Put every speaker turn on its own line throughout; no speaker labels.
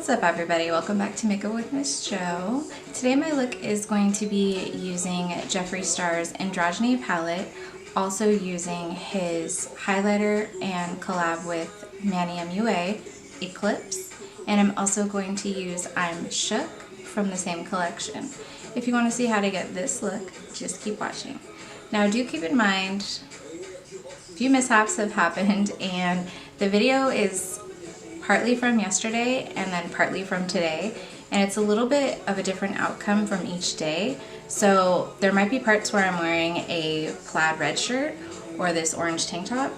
What's up everybody? Welcome back to Makeup with Miss Jo. Today my look is going to be using Jeffree Star's Androgyny palette, also using his highlighter and collab with Manny MUA, Eclipse, and I'm also going to use I'm Shook from the same collection. If you want to see how to get this look, just keep watching. Now do keep in mind, a few mishaps have happened and the video is partly from yesterday and then partly from today, and it's a little bit of a different outcome from each day. So there might be parts where I'm wearing a plaid red shirt or this orange tank top,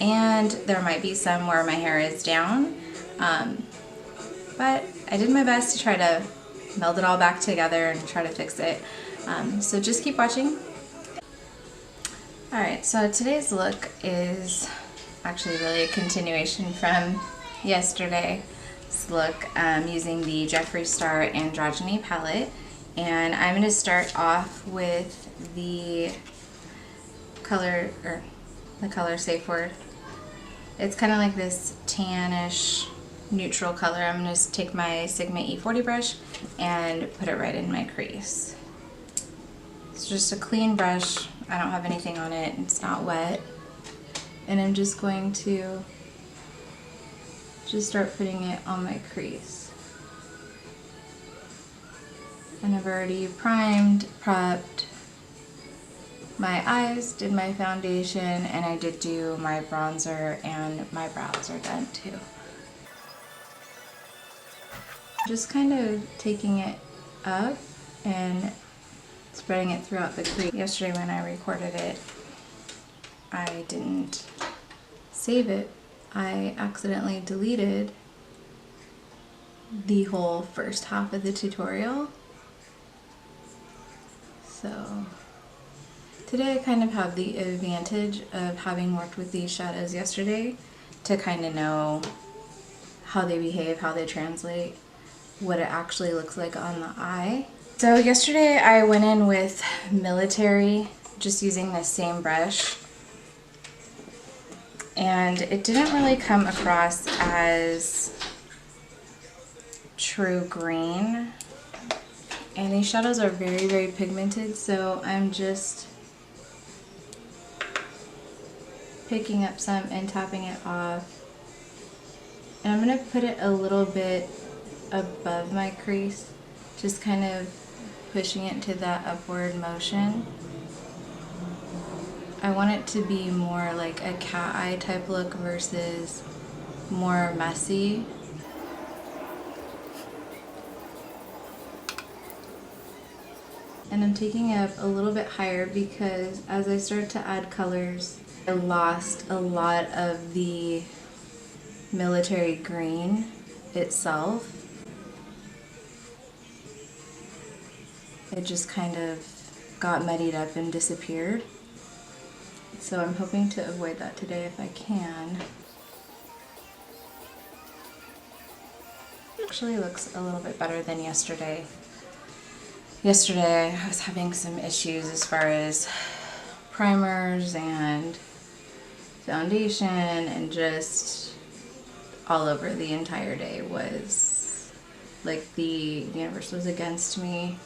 and there might be some where my hair is down, but I did my best to try to meld it all back together and try to fix it. So just keep watching. Alright, so today's look is actually really a continuation from yesterday's look, using the Jeffree Star Androgyny palette, and I'm going to start off with the color safe word. It's kind of like this tannish neutral color. I'm going to take my Sigma E40 brush and put it right in my crease. It's just a clean brush. I don't have anything on it. It's not wet, and I'm just going to start putting it on my crease. And I've already primed, prepped my eyes, did my foundation, and I did do my bronzer, and my brows are done too. Just kind of taking it up and spreading it throughout the crease. Yesterday when I recorded it, I didn't save it. I accidentally deleted the whole first half of the tutorial. So today I kind of have the advantage of having worked with these shadows yesterday to kind of know how they behave, how they translate, what it actually looks like on the eye. So yesterday I went in with Military, just using the same brush, and it didn't really come across as true green, and these shadows are very, very pigmented, so I'm just picking up some and tapping it off, and I'm going to put it a little bit above my crease, just kind of pushing it to that upward motion. I want it to be more like a cat eye type look versus more messy. And I'm taking it up a little bit higher because as I start to add colors, I lost a lot of the Military green itself. It just kind of got muddied up and disappeared. So I'm hoping to avoid that today if I can. Actually looks a little bit better than yesterday. Yesterday I was having some issues as far as primers and foundation, and just all over the entire day was like the universe was against me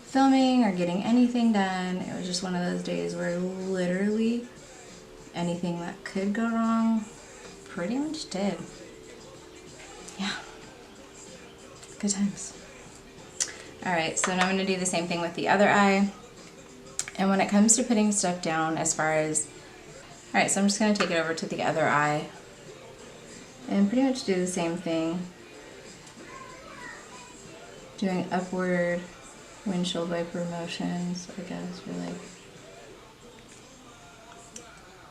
filming or getting anything done. It was just one of those days where literally anything that could go wrong pretty much did. Yeah, good times. Alright, so now I'm going to do the same thing with the other eye. And when it comes to putting stuff down as far as... Alright, so I'm just going to take it over to the other eye and pretty much do the same thing. Doing upward windshield wiper motions, I guess, or like...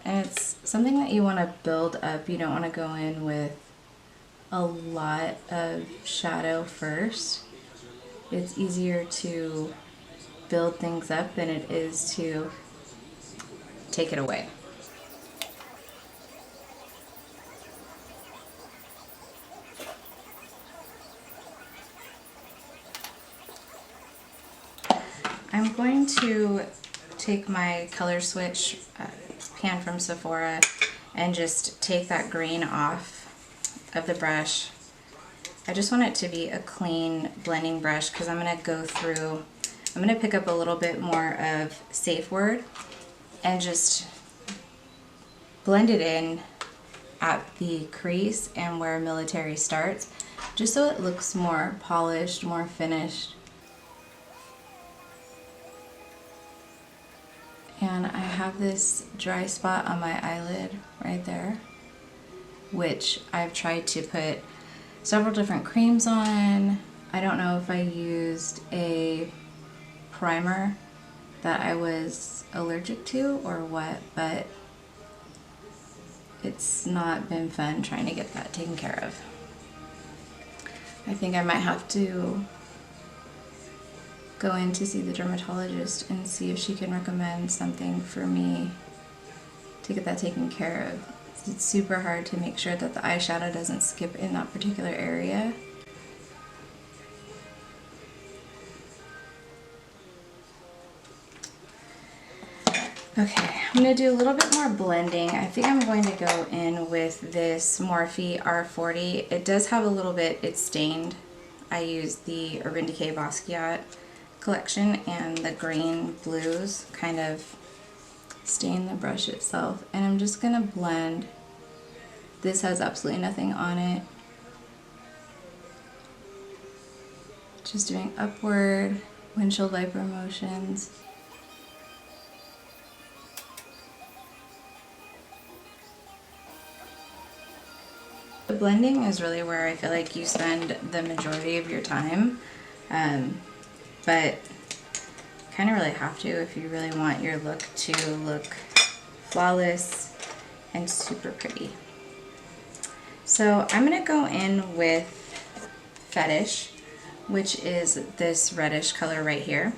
And it's something that you want to build up. You don't want to go in with a lot of shadow first. It's easier to build things up than it is to take it away. I'm going to take my color switch pan from Sephora and just take that green off of the brush I just want it to be a clean blending brush because I'm going to go through, I'm going to pick up a little bit more of Safe Word and just blend it in at the crease and where Military starts, just so it looks more polished, more finished. And I have this dry spot on my eyelid right there, which I've tried to put several different creams on. I don't know if I used a primer that I was allergic to or what, but it's not been fun trying to get that taken care of. I think I might have to go in to see the dermatologist and see if she can recommend something for me to get that taken care of. It's super hard to make sure that the eyeshadow doesn't skip in that particular area. Okay, I'm going to do a little bit more blending. I think I'm going to go in with this Morphe R40. It does have a little bit, it's stained. I used the Decay Basquiat Collection, and the green blues kind of stain the brush itself. And I'm just going to blend. This has absolutely nothing on it. Just doing upward windshield wiper motions. The blending is really where I feel like you spend the majority of your time, but kind of really have to if you really want your look to look flawless and super pretty. So I'm going to go in with Fetish, which is this reddish color right here.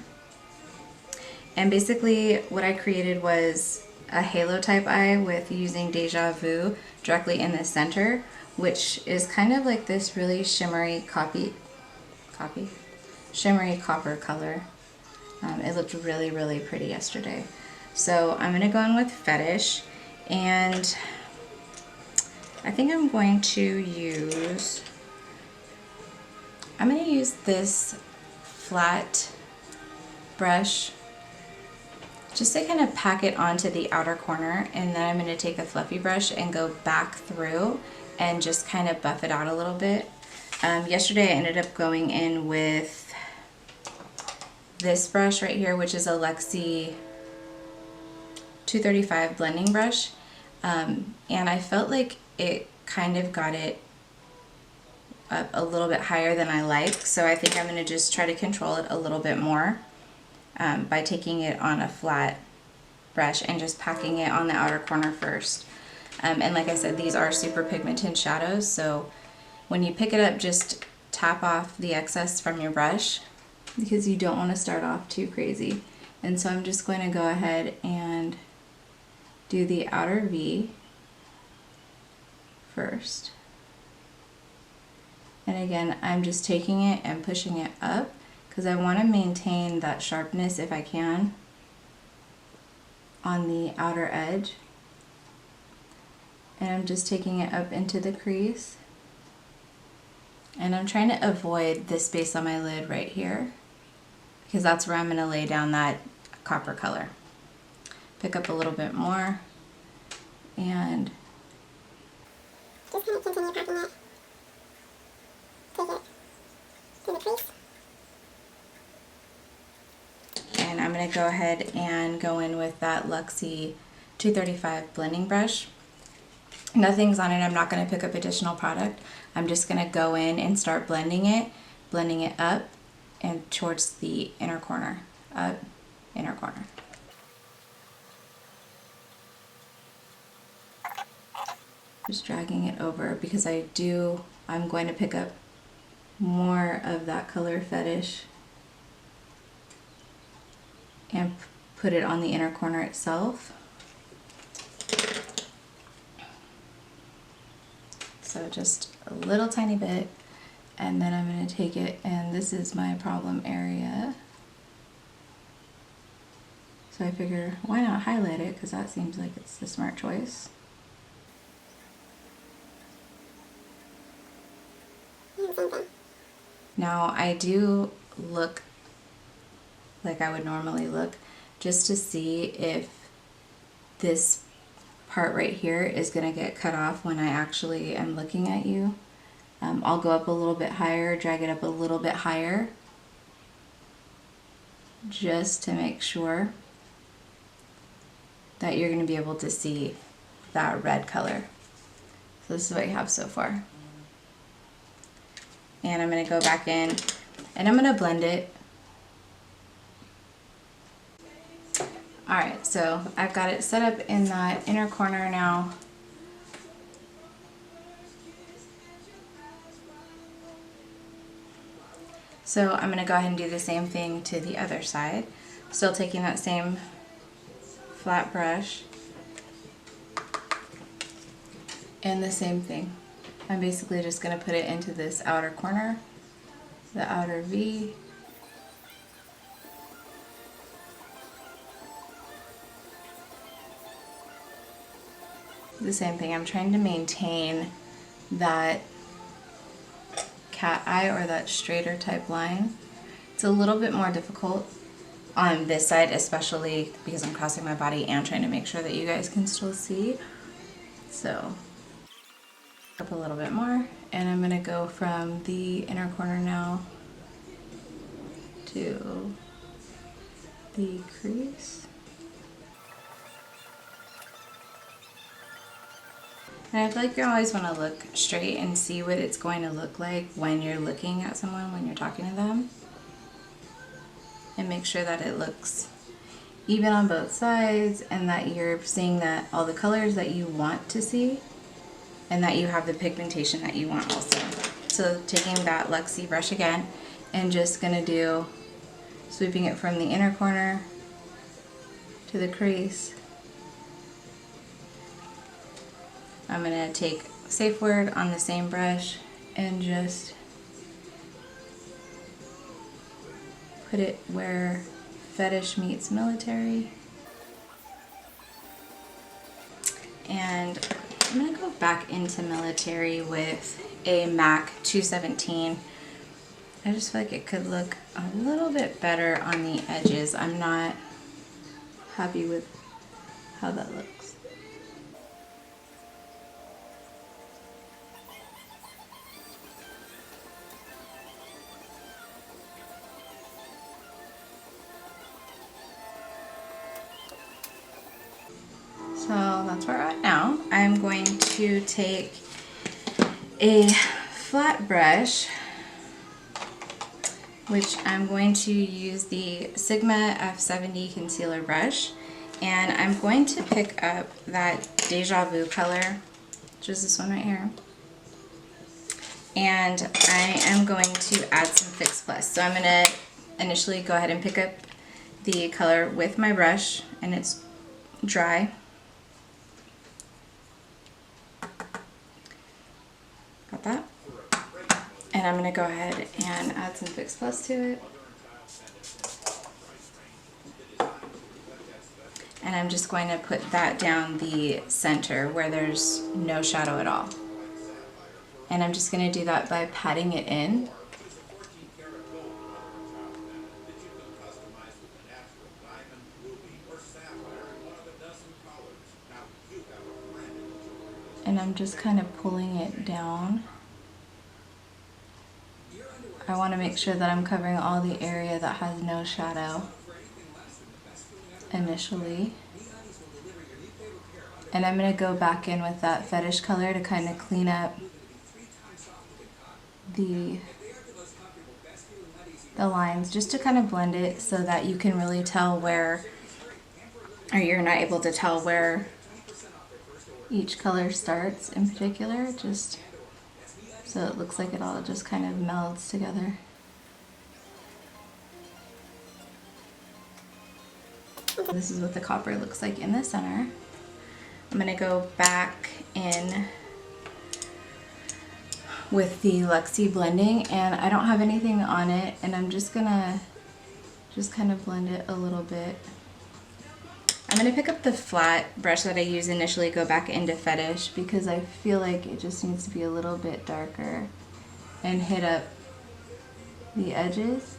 And basically what I created was a halo type eye with using Deja Vu directly in the center, which is kind of like this really shimmery shimmery copper color. It looked really, really pretty yesterday. So I'm gonna go in with Fetish, and I think I'm going to use this flat brush just to kind of pack it onto the outer corner, and then I'm going to take a fluffy brush and go back through and just kind of buff it out a little bit. Yesterday I ended up going in with this brush right here, which is a Luxie 235 blending brush, and I felt like it kind of got it up a little bit higher than I like, so I think I'm going to just try to control it a little bit more by taking it on a flat brush and just packing it on the outer corner first. And like I said, these are super pigmented shadows, so when you pick it up, just tap off the excess from your brush because you don't want to start off too crazy. And so I'm just going to go ahead and do the outer V first. And again, I'm just taking it and pushing it up because I want to maintain that sharpness if I can on the outer edge. And I'm just taking it up into the crease. And I'm trying to avoid this space on my lid right here because that's where I'm going to lay down that copper color. Pick up a little bit more and
just kind of continue packing it. Take it to the crease.
And I'm going to go ahead and go in with that Luxie 235 blending brush. Nothing's on it. I'm not going to pick up additional product. I'm just going to go in and start blending it up and towards the inner corner, up, inner corner. Just dragging it over because I'm going to pick up more of that color Fetish and put it on the inner corner itself. So just a little tiny bit, and then I'm going to take it, and this is my problem area. So I figure, why not highlight it, because that seems like it's the smart choice.
Same thing.
Now I do look like I would normally look just to see if this part right here is going to get cut off when I actually am looking at you. I'll go up a little bit higher, drag it up a little bit higher, just to make sure that you're going to be able to see that red color. So this is what you have so far. And I'm going to go back in and I'm going to blend it. Alright, so I've got it set up in that inner corner now. So I'm going to go ahead and do the same thing to the other side. Still taking that same flat brush and the same thing. I'm basically just going to put it into this outer corner, the outer V. The same thing, I'm trying to maintain that cat eye or that straighter type line. It's a little bit more difficult on this side, especially because I'm crossing my body and trying to make sure that you guys can still see. So up a little bit more, and I'm going to go from the inner corner now to the crease. And I feel like you always want to look straight and see what it's going to look like when you're looking at someone, when you're talking to them. And make sure that it looks even on both sides and that you're seeing that all the colors that you want to see and that you have the pigmentation that you want also. So taking that Luxie brush again and just going to do, sweeping it from the inner corner to the crease. I'm going to take Safe Word on the same brush and just put it where fetish meets military. And I'm going to go back into military with a MAC 217. I just feel like it could look a little bit better on the edges. I'm not happy with how that looks. So that's where we're at now. I'm going to take a flat brush, which I'm going to use the Sigma F70 concealer brush, and I'm going to pick up that Deja Vu color, which is this one right here, and I am going to add some Fix Plus. So I'm going to initially go ahead and pick up the color with my brush, and it's dry. Got that? And I'm going to go ahead and add some Fix Plus to it. And I'm just going to put that down the center where there's no shadow at all. And I'm just going to do that by patting it in. And I'm just kind of pulling it down. I want to make sure that I'm covering all the area that has no shadow initially. And I'm going to go back in with that fetish color to kind of clean up the lines, just to kind of blend it so that you can really tell where, or you're not able to tell where each color starts in particular, just so it looks like it all just kind of melds together. This is what the copper looks like in the center. I'm going to go back in with the Luxie blending, and I don't have anything on it, and I'm just going to kind of blend it a little bit. I'm going to pick up the flat brush that I used initially, go back into Fetish, because I feel like it just needs to be a little bit darker and hit up the edges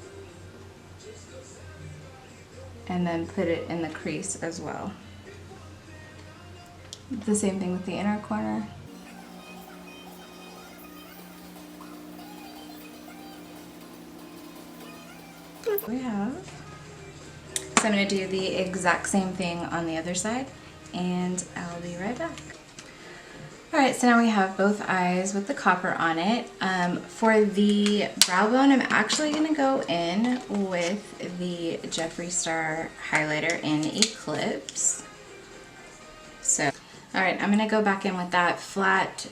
and then put it in the crease as well. The same thing with the inner corner. We have. So I'm going to do the exact same thing on the other side, and I'll be right back. Alright, so now we have both eyes with the copper on it. For the brow bone, I'm actually going to go in with the Jeffree Star highlighter in Eclipse. So, alright, I'm going to go back in with that flat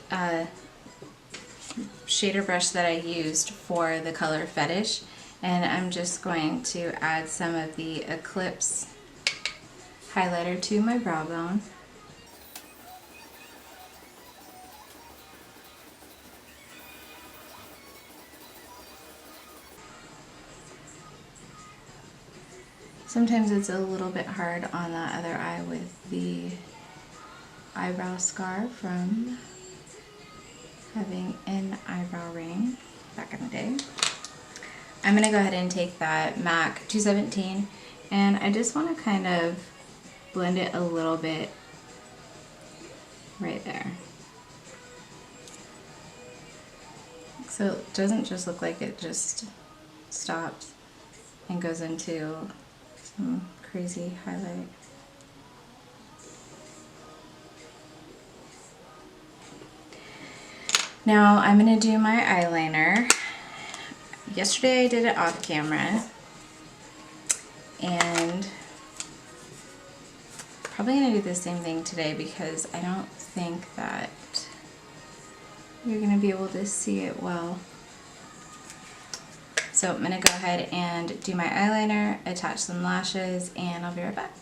shader brush that I used for the color Fetish, and I'm just going to add some of the Eclipse highlighter to my brow bone. Sometimes it's a little bit hard on the other eye with the eyebrow scar from having an eyebrow ring back in the day. I'm going to go ahead and take that MAC 217, and I just want to kind of blend it a little bit right there. So it doesn't just look like it just stops and goes into some crazy highlight. Now I'm going to do my eyeliner. Yesterday I did it off camera, and probably going to do the same thing today because I don't think that you're going to be able to see it well. So I'm going to go ahead and do my eyeliner, attach some lashes, and I'll be right back.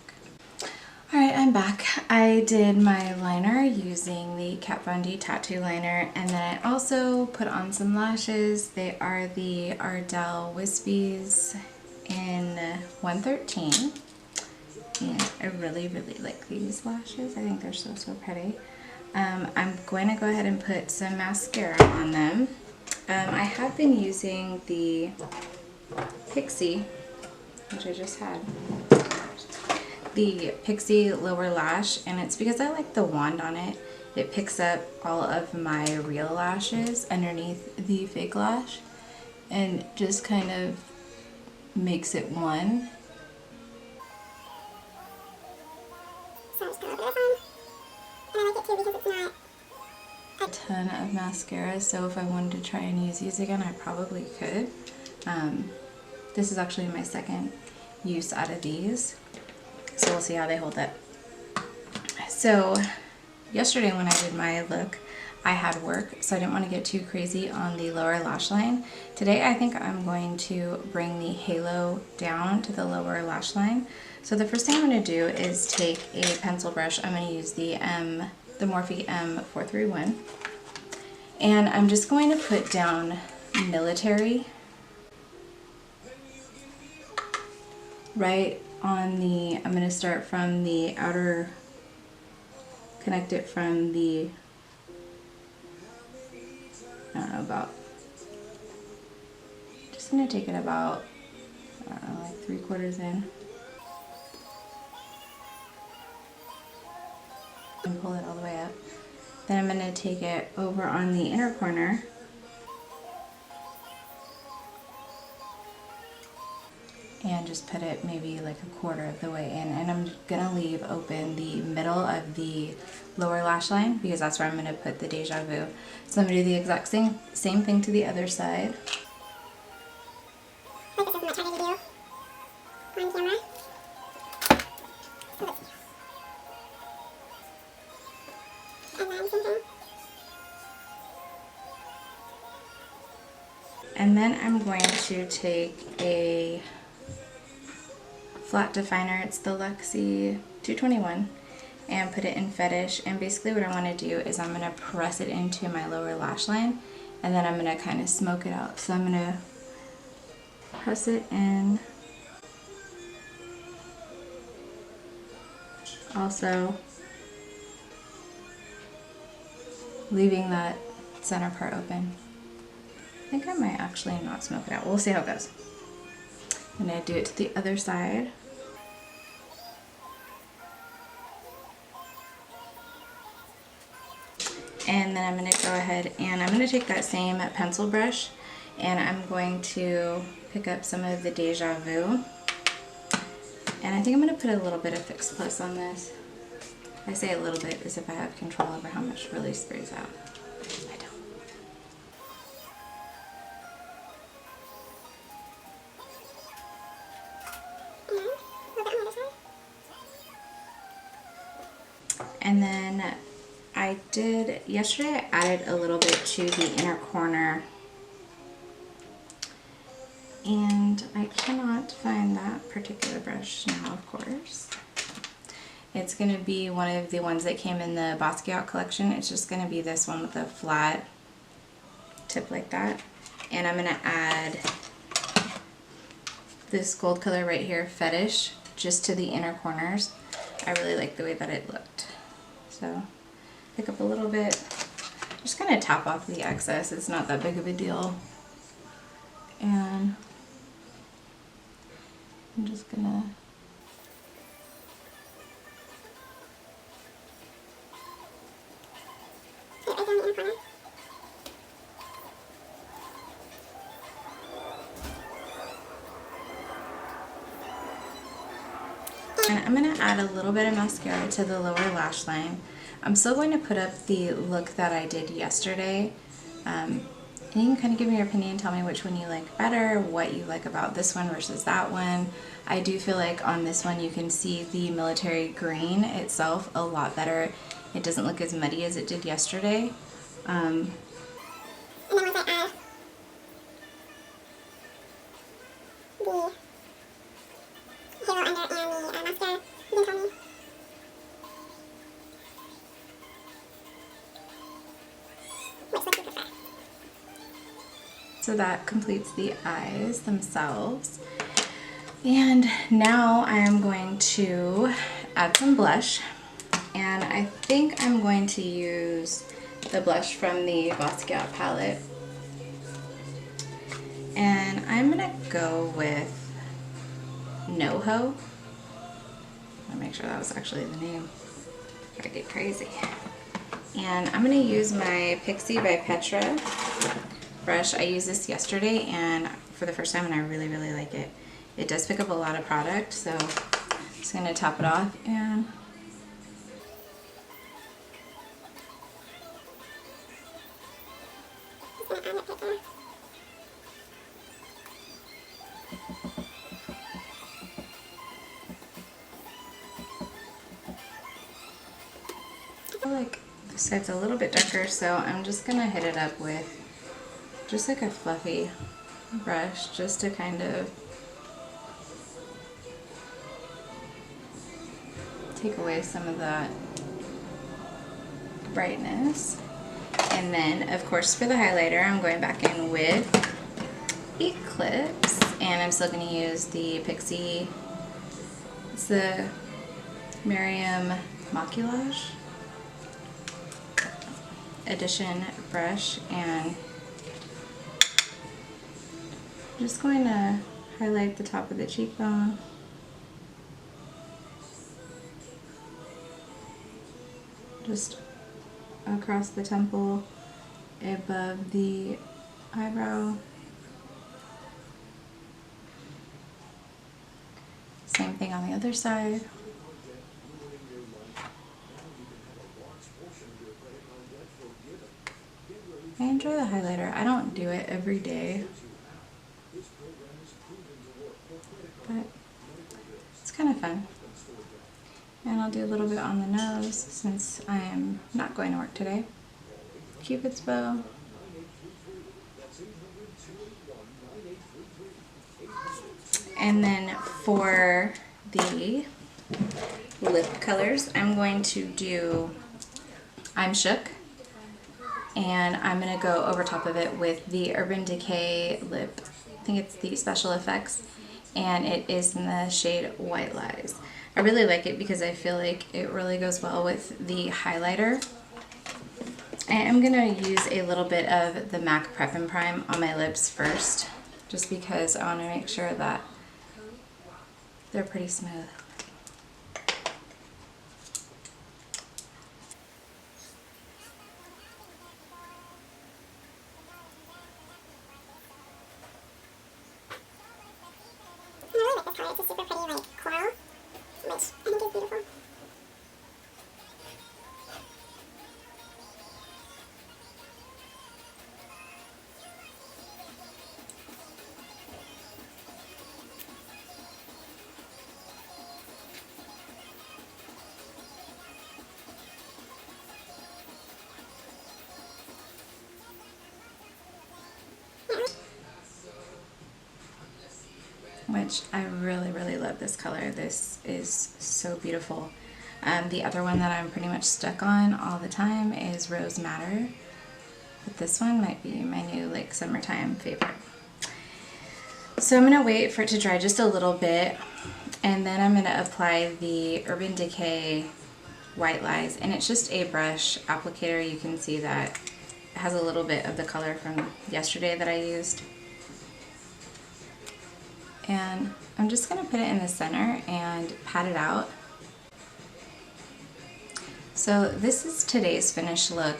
Alright, I'm back. I did my liner using the Kat Von D tattoo liner, and then I also put on some lashes. They are the Ariel Wispies in 113, and I really like these lashes. I think they're so pretty. I'm going to go ahead and put some mascara on them. I have been using the Pixi, which I just had. The Pixi lower lash, and it's because I like the wand on it. It picks up all of my real lashes underneath the fake lash and just kind of makes it one.
So I'm just gonna put this on, and I like it too because it's not
a ton of mascara, so if I wanted to try and use these again, I probably could. This is actually my second use out of these. So we'll see how they hold up. So yesterday when I did my look, I had work, so I didn't want to get too crazy on the lower lash line. Today I think I'm going to bring the halo down to the lower lash line. So the first thing I'm going to do is take a pencil brush. I'm going to use the Morphe M431. And I'm just going to put down Military right on the, I'm going to start from the outer, connect it from the, I don't know, about, just going to take it about, I don't know, like 3/4 in. And pull it all the way up. Then I'm going to take it over on the inner corner. And just put it maybe like 1/4 of the way in, and I'm gonna leave open the middle of the lower lash line because that's where I'm gonna put the Deja Vu. So I'm gonna do the exact same thing to the other side.
I think this is much harder to do on camera. And then same thing.
And then I'm going to take a flat definer, it's the Luxie 221, and put it in Fetish. And basically what I want to do is I'm going to press it into my lower lash line, and then I'm going to kind of smoke it out. So I'm going to press it in. Also leaving that center part open. think I might actually not smoke it out. We'll see how it goes. I'm gonna do it to the other side. And then I'm gonna go ahead and I'm gonna take that same pencil brush and I'm going to pick up some of the Deja Vu. And I think I'm gonna put a little bit of Fix Plus on this. I say a little bit as if I have control over how much really sprays out. I don't. And then I did, yesterday I added a little bit to the inner corner and I cannot find that particular brush now, of course. It's going to be one of the ones that came in the Basquiat collection. It's just going to be this one with a flat tip like that. And I'm going to add this gold color right here, Fetish, just to the inner corners. I really like the way that it looked. So pick up a little bit, just kind of tap off the excess. It's not that big of a deal. And I'm just gonna and I'm going to add a little bit of mascara to the lower lash line. I'm still going to put up the look that I did yesterday. And you can kind of give me your opinion, tell me which one you like better, what you like about this one versus that one. I do feel like on this one you can see the military green itself a lot better. It doesn't look as muddy as it did yesterday. And then once I add the halo under and the mascara, you can tell me which look you prefer. So that completes the eyes themselves. And now I am going to add some blush. And I think I'm going to use the blush from the Basquiat palette. And I'm gonna go with Noho. I'll make sure that was actually the name. I get crazy. And I'm gonna use my Pixi by Petra brush. I used this yesterday and for the first time and I really, really like it. It does pick up a lot of product, so I'm just gonna top it off and I feel like this side's a little bit darker, so I'm just gonna hit it up with just like a fluffy brush just to kind of take away some of that brightness. And then of course for the highlighter I'm going back in with Eclipse and I'm still going to use the Pixi, it's the Miriam Maculage edition brush, and I'm just going to highlight the top of the cheekbone. Just across the temple, above the eyebrow. Same thing on the other side. I enjoy the highlighter. I don't do it every day, but it's kind of fun. And I'll do a little bit on the nose since I am not going to work today. Cupid's bow. And then for the lip colors, I'm going to do I'm Shook. And I'm going to go over top of it with the Urban Decay lip. I think it's the Special Effects. And it is in the shade White Lies. I really like it because I feel like it really goes well with the highlighter. I am going to use a little bit of the MAC Prep and Prime on my lips first, just because I want to make sure that they're pretty smooth.
I really like this color. It's a super pretty like coral, which I think is beautiful.
Which I really love this color. This is so beautiful. The other one that I'm pretty much stuck on all the time is Rose Madder, but this one might be my new like summertime favorite. So I'm gonna wait for it to dry just a little bit, and then I'm gonna apply the Urban Decay White Lies, and it's just a brush applicator. You can see that it has a little bit of the color from yesterday that I used. And I'm just going to put it in the center and pat it out. So this is today's finished look.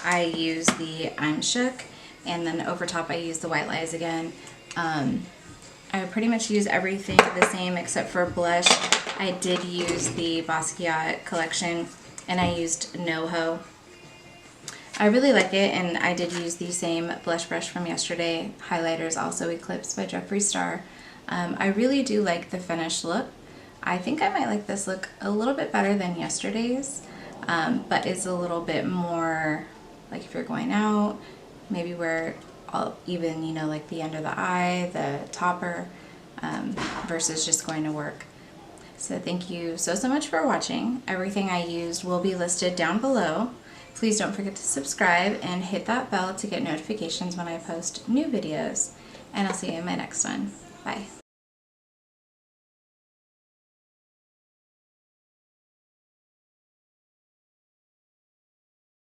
I use the I'm Shook, and then over top I use the White Lies again. I pretty much use everything the same except for blush. I did use the Basquiat Collection, and I used NoHo. I really like it, and I did use the same blush brush from yesterday. Highlighter is also Eclipse by Jeffree Star. I really do like the finished look. I think I might like this look a little bit better than yesterday's, but it's a little bit more like if you're going out, maybe wear even, you know, like the under the eye, the topper, versus just going to work. So thank you so much for watching. Everything I used will be listed down below. Please don't forget to subscribe and hit that bell to get notifications when I post new videos. And I'll see you in my next one. Bye.